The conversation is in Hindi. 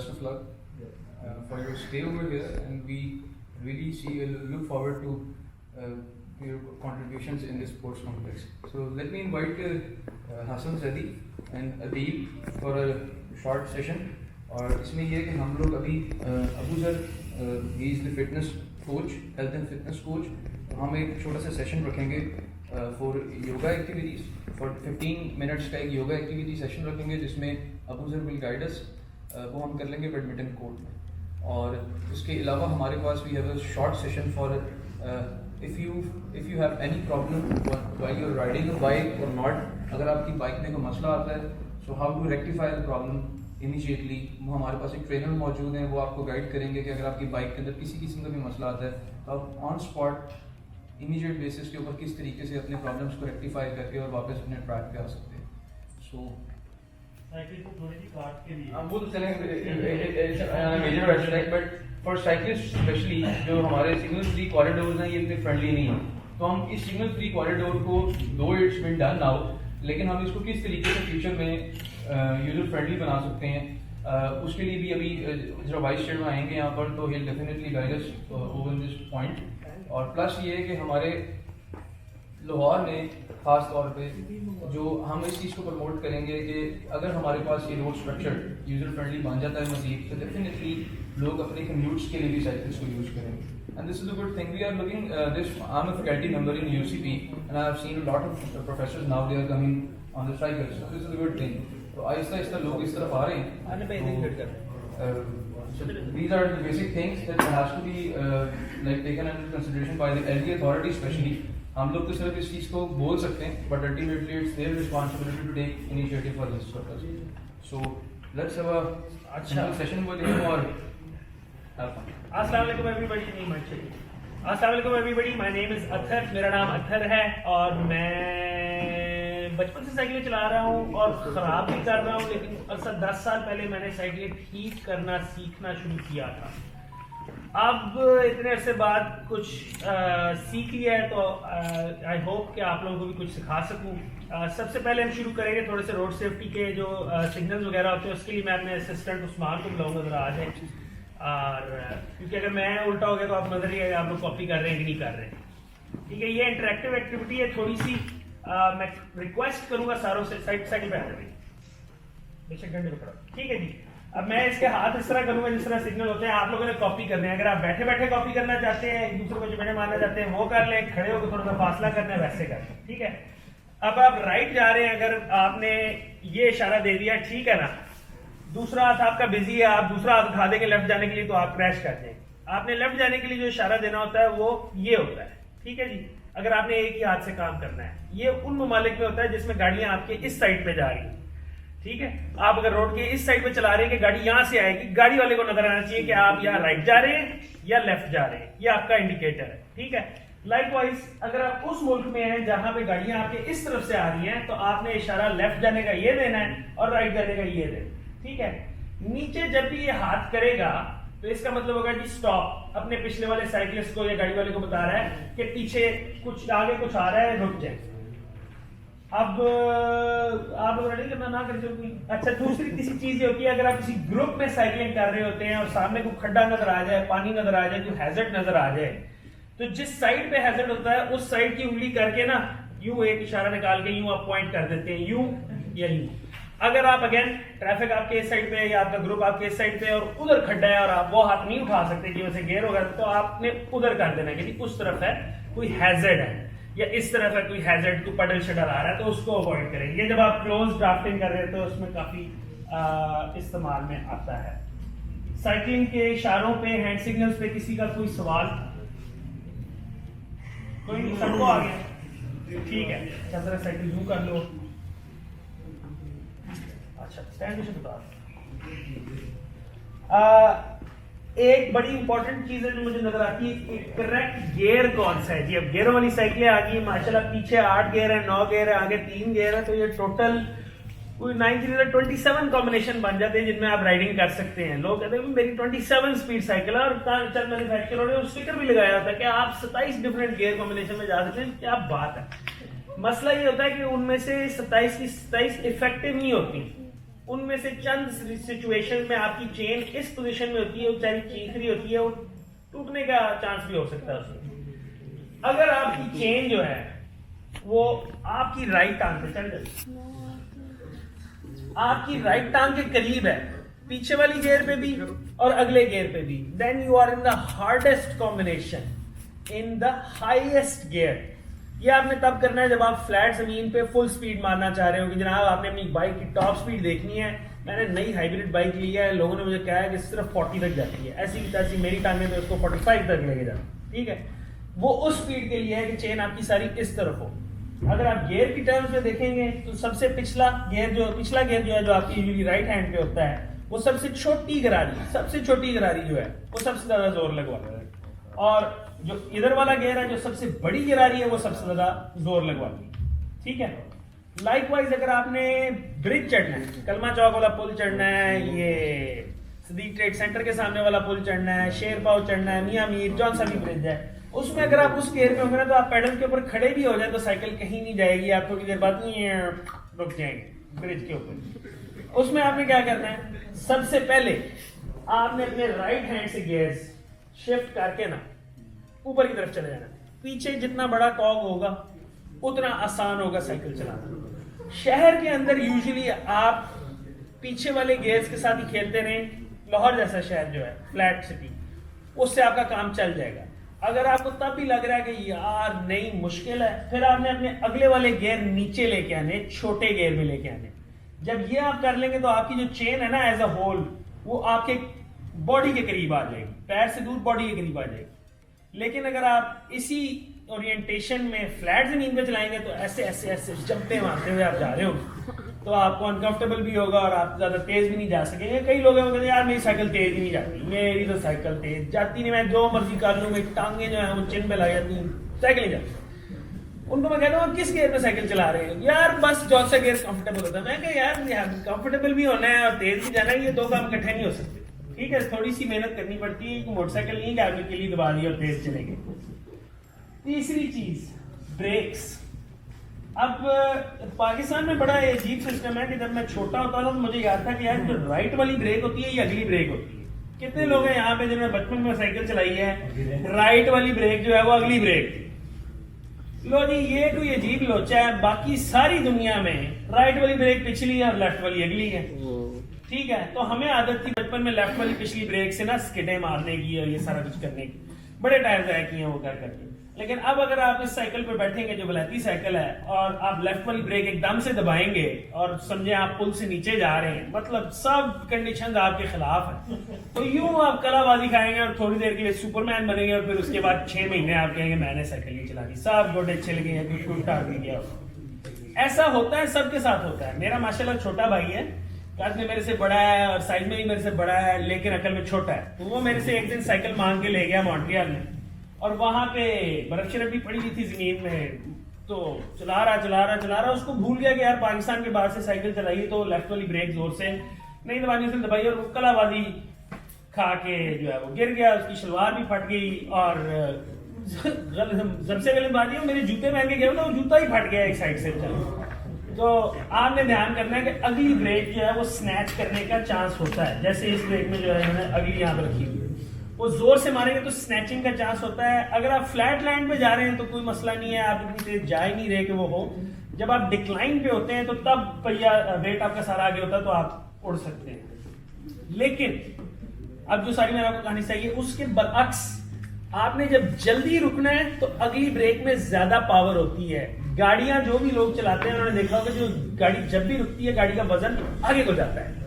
best of luck for your stay over here, and we really look forward to your contributions in this sports complex. So let me invite Hassan Zadi and Adil for a short session. और इसमें ये है कि हम लोग अभी Abu sir he is the fitness coach, health and fitness coach. हम एक छोटा सा सेशन रखेंगे for yoga activities. For 15 minutes का एक योगा एक्टिविटी सेशन रखेंगे जिसमें Abu sir will guide us. वो हम कर लेंगे बैडमिंटन कोर्ट में. और उसके अलावा हमारे पास we have a short session for if you have any problem while you are riding a bike और नॉट, अगर आपकी बाइक में कोई मसला आता है, so how to rectify the problem immediately. वो हमारे पास एक ट्रेनर मौजूद हैं, वो आपको गाइड करेंगे कि अगर आपकी बाइक के अंदर किसी किस्म का भी मसला आता है तो आप ऑन स्पॉट इमीडिएट बेसिस के ऊपर किस तरीके से अपने प्रॉब्लम्स को रेक्टिफाई करके और वापस अपने ट्रैक पे आ सकते हैं. सो साइकिल को थोड़ी सी काट के लिए वो तो चलेंगे major aspect, but for cyclist specially जो हमारे सिग्नल फ्री कॉरिडोर्स हैं ये इतने फ्रेंडली नहीं हैं. तो हम इस सिग्नल फ्री कॉरिडोर को दो इट्स बिन डन नाउ, लेकिन हम इसको किस तरीके से फ्यूचर में यूजर फ्रेंडली बना सकते हैं, उसके लिए भी अभी जो वाइस चेयरमैन आएंगे यहाँ पर तो ही definitely guide us over this point. और प्लस ये है कि हमारे लाहौर में ख़ास तौर पे जो हम इस चीज़ को प्रमोट करेंगे कि अगर हमारे पास ये रोड स्ट्रक्चर यूजर फ्रेंडली बन जाता है मज़ीद, तो डेफिनेटली लोग अपने कम्यूट्स के लिए भी साइकिल्स को यूज़ करेंगे. And this is a good thing. We are looking this. I'm a faculty member in UCP, and I have seen a lot of professors now. They are coming on the cycles. So this is a good thing. तो आहिस्ता लोग इस तरफ आ रहे हैं. So these are the basic things that has to be like taken into consideration by the LD authority, especially. हम लोग तो सिर्फ इस चीज़ को बोल सकते हैं, but ultimately it's their responsibility to take initiative for this purpose. So let's have a अच्छा session with him or have fun. अस्सलामुअलैकुम एवरीबॉडी. नहीं माइक चाहिए. अस्सलामुअलैकुम everybody. My name is Athar. मेरा नाम अत्थर है और मैं बचपन से साइकिलें चला रहा हूँ और ख़राब भी कर रहा हूँ, लेकिन अक्सर 10 साल पहले मैंने साइकिलें ठीक करना सीखना शुरू किया था. अब इतने अरसे बाद कुछ सीख लिया है, तो आई होप कि आप लोगों को भी कुछ सिखा सकूँ. सबसे पहले हम शुरू करेंगे थोड़े से रोड सेफ्टी के जो सिग्नल्स वगैरह होते हैं. उसके लिए मैं अपने असिस्टेंट उस्मान को बुलाऊंगा ज़रा आ जाए. और क्योंकि अगर मैं उल्टा हो गया तो आप नजर ही आएगा आप लोग कॉपी कर रहे हैं कि नहीं कर रहे हैं. ठीक है, ये इंटरेक्टिव एक्टिविटी है. थोड़ी सी मैं रिक्वेस्ट करूंगा सारों से साइकिल पे आने बेशक घंटे को. ठीक है जी. अब मैं इसके हाथ इस तरह करूंगा जिस तरह सिग्नल होते हैं. आप लोगों ने कॉपी करने हैं. अगर आप बैठे बैठे कॉपी करना चाहते हैं, एक दूसरे को चपेटे मारना चाहते हैं, वो कर लें. खड़े होकर थोड़ा सा फासला करना है, वैसे कर लें. ठीक है. अब आप राइट जा रहे हैं, अगर आपने ये इशारा दे दिया, ठीक है ना, दूसरा हाथ आपका बिजी है, आप दूसरा हाथ उठा देंगे लेफ्ट जाने के लिए तो आप क्रैश कर जाएंगे. आपने लेफ्ट जाने के लिए जो इशारा देना होता है वो ये होता है. ठीक है जी. अगर आपने एक ही हाथ से काम करना है, ये उन ममालिक में होता है जिसमें गाड़ियां आपके इस साइड पे जा रही हैं. ठीक है. आप अगर रोड के इस साइड पे चला रहे हैं कि गाड़ी यहां से आएगी, गाड़ी वाले को नजर आना चाहिए कि आप यहाँ राइट जा रहे हैं या लेफ्ट जा रहे हैं. ये आपका इंडिकेटर है. ठीक है. लाइकवाइज अगर आप उस मुल्क में हैं जहां पे गाड़ियां आपके इस तरफ से आ रही हैं, तो आपने इशारा लेफ्ट जाने का ये देना है और राइट जाने का ये देना. ठीक है. नीचे जब भी ये हाथ करेगा तो इसका मतलब होगा जी स्टॉप. अपने पिछले वाले साइकिलिस्ट को या गाड़ी वाले को बता रहा है कि पीछे कुछ आगे कुछ आ रहा है, रुक जाए. अब आप लोग रेडी करना ना कर सकते. अच्छा, दूसरी किसी चीज ये होती है, अगर आप किसी ग्रुप में साइकिलिंग कर रहे होते हैं और सामने कोई खड्डा नजर आ जाए, पानी नजर आ जाए, कोई हैजर्ड नजर आ जाए, तो जिस साइड पे हैजर्ड होता है उस साइड की उंगली करके ना यूं एक इशारा निकाल के यूं आप पॉइंट कर देते हैं, यूं या यूं. अगर आप अगेन ट्रैफिक आपके इस साइड पे या आपका ग्रुप आपके इस साइड पे और उधर खड्डा है और आप वो हाथ नहीं उठा सकते कि वैसे गेयर होगा, तो आपने उधर कर देना कि उस तरफ है कोई हैजर्ड है या इस तरफ है कोई हैजर्ड, कोई पडल शडल आ रहा है, तो उसको अवॉइड करेंगे. ये जब आप क्लोज ड्राफ्टिंग कर रहे हैं तो उसमें काफी इस्तेमाल में आता है. साइकिलिंग के इशारों पे, हैंड सिग्नल्स पे किसी का कोई सवाल? कोई नहीं, सबको आ गया. ठीक है. चंद्र साइकिल यूं कर लो. अच्छा, स्टैंड से बता. एक बड़ी इंपॉर्टेंट चीज है जो मुझे नजर आती है, करेक्ट गियर कौन सा है जी. अब गियरों वाली साइकिलें आ गई माशाल्लाह. पीछे 8 गियर है, 9 गियर है, आगे 3 गियर है, तो ये टोटल कोई 27 कॉम्बिनेशन बन जाते हैं जिनमें आप राइडिंग कर सकते हैं. लोग कहते हैं मेरी 27 स्पीड साइकिल है और चंद मैन्युफैक्चरर ने स्टिकर भी लगाया होता है कि आप 27 डिफरेंट गियर कॉम्बिनेशन में जा सकते हैं. क्या बात है. मसला ये होता है कि उनमें से 27 की 27 इफेक्टिव नहीं होती. उनमें से चंद सिचुएशन में आपकी चेन इस पोजीशन में होती है, वो बेचारी चीख रही होती है, वो टूटने का चांस भी हो सकता है उसमें। अगर आपकी चेन जो है वो आपकी राइट टांग पे चल जाए, आपकी राइट टांग के करीब है, पीछे वाली गियर पे भी और अगले गियर पे भी, then you are in the hardest combination, in the highest gear. ये आपने तब करना है जब आप फ्लैट जमीन पे फुल स्पीड मारना चाह रहे हो कि जनाब आपने अपनी बाइक की टॉप स्पीड देखनी है। मैंने नई हाइब्रिड बाइक ली है, लोगों ने मुझे कहा है कि सिर्फ 40 तक जाती है, ऐसी की तैसी मेरी टांगे में उसको 45 तक लेके जाना, ठीक है। वो उस स्पीड के लिए है कि चेन आपकी सारी इस तरफ हो। अगर आप गियर की टर्म्स में देखेंगे तो सबसे पिछला गियर जो है जो आपकी यूजुअली राइट हैंड पे होता है, वो सबसे छोटी गरारी जो है वो सबसे ज्यादा जोर लगवाता है, और जो इधर वाला गियर है जो सबसे बड़ी गिरारी है वो सबसे ज्यादा जोर लगवाती है, ठीक है। लाइकवाइज अगर आपने ब्रिज चढ़ना है, कलमा चौक वाला पुल चढ़ना है, ये सदीक ट्रेड सेंटर के सामने वाला पुल चढ़ना है, शेर पाव चढ़ना है, मियां मीर जौन सा भी ब्रिज है, उसमें अगर आप उस गियर में होंगे ना तो आप पेडल के ऊपर खड़े भी हो जाए तो साइकिल कहीं नहीं जाएगी, आप थोड़ी देर बाद रुक जाएंगे ब्रिज के ऊपर। उसमें आपने क्या करना है, सबसे पहले आपने अपने राइट हैंड से गियर्स शिफ्ट करके ना ऊपर की तरफ चले जाना। पीछे जितना बड़ा कॉग होगा उतना आसान होगा साइकिल चलाना। शहर के अंदर यूजुअली आप पीछे वाले गियर्स के साथ ही खेलते रहे, लाहौर जैसा शहर जो है फ्लैट सिटी, उससे आपका काम चल जाएगा। अगर आपको तब भी लग रहा है कि यार नहीं मुश्किल है, फिर आपने अपने अगले वाले गियर नीचे लेके आने, छोटे गियर में लेके आने। जब ये आप कर लेंगे तो आपकी जो चेन है ना एज अ होल वो आपके बॉडी के करीब आ जाएगी, पैर से दूर बॉडी के करीब आ जाएगी। लेकिन अगर आप इसी ओरिएंटेशन में फ्लैट जमीन पे चलाएंगे तो ऐसे ऐसे ऐसे जंपे मारते हुए आप जा रहे हो तो आपको अनकंफर्टेबल भी होगा और आप ज्यादा तेज भी नहीं जा सकेंगे। कई लोग हैं यार मेरी साइकिल तेज ही नहीं जाती, मेरी तो साइकिल तेज जाती नहीं, मैं जो मर्जी कर लूँ, मेरी टांगे जो है वो चिन पे लग जाती हैं, साइकिल नहीं जाती। उनको मैं कहता हूँ किस गियर में साइकिल चला रहे हो, यार बस जौन सा गियर कंफर्टेबल होता है। मैं कह यार कंफर्टेबल भी होना है और तेज भी जाना है, ये दो काम इकट्ठे नहीं हो सकते, ठीक है। थोड़ी सी मेहनत करनी पड़ती है, मोटरसाइकिल नहीं गाड़ी के लिए दबा दी और तेज चलेंगे। तीसरी चीज ब्रेक्स। अब पाकिस्तान में बड़ा अजीब सिस्टम है कि जब मैं छोटा होता था तो मुझे याद था कि यार जो राइट वाली ब्रेक होती है ये अगली ब्रेक होती है। कितने लोग हैं यहाँ पे जिन्होंने बचपन में साइकिल चलाई है, राइट वाली ब्रेक जो है वो अगली ब्रेक थी। लो जी ये कोई अजीब लोचा है, बाकी सारी दुनिया में राइट वाली ब्रेक पिछली है और लेफ्ट वाली अगली है, ठीक है। तो हमें आदत थी बचपन में लेफ्ट वाली पिछली ब्रेक से ना स्किडें मारने की और ये सारा कुछ करने की, बड़े टायर जाया किए वो कर करके। लेकिन अब अगर आप इस साइकिल पे बैठेंगे जो वलैती साइकिल है और आप लेफ्ट वाली ब्रेक एकदम से दबाएंगे और समझे आप पुल से नीचे जा रहे हैं, मतलब सब कंडीशंस आपके खिलाफ है, तो यूं आप कलाबाजी खाएंगे और थोड़ी देर के लिए सुपरमैन बनेंगे और फिर उसके बाद 6 महीने आप कहेंगे मैंने साइकिल नहीं चला दी, सब गोडे छिल गए हैं, कुछ उल्टा भी गया। ऐसा होता है, सबके साथ होता है। मेरा माशाल्लाह छोटा भाई है, कद में मेरे से बड़ा है और साइज में भी मेरे से बड़ा है, लेकिन अकल में छोटा है। तो वो मेरे से एक दिन साइकिल मांग के ले गया मॉन्ट्रियल में और वहां पे बर्फ शरफ भी पड़ी हुई थी जमीन में, तो चला रहा उसको भूल गया कि यार पाकिस्तान के बाहर से साइकिल चलाई तो लेफ्ट वाली ब्रेक जोर से नहीं दबानी, उसने दबाई और वो कलाबाजी खा के जो है वो गिर गया, उसकी शलवार भी फट गई और सबसे गलत बात ये मेरे जूते पहन के गया तो जूता ही फट गया एक साइड से। तो आपने ध्यान करना है कि अगली ब्रेक जो है वो स्नैच करने का चांस होता है। जैसे इस ब्रेक में जो है मैंने अगली यहाँ पर रखी हुई, वो जोर से मारेंगे तो स्नैचिंग का चांस होता है। अगर आप फ्लैट लैंड पे जा रहे हैं तो कोई मसला नहीं है, आप इतनी तेज जा ही नहीं रहे कि वो हो। जब आप डिक्लाइन पे होते हैं तो तब पहिया वेट आपका सारा आगे होता है तो आप उड़ सकते हैं। लेकिन अब जो सारी मैंने आपको कहानी चाहिए उसके बरअक्स आपने जब जल्दी रुकना है तो अगली ब्रेक में ज्यादा पावर होती है। गाड़ियां जो भी लोग चलाते हैं उन्होंने देखा होगा जो गाड़ी जब भी रुकती है गाड़ी का वजन आगे को जाता है।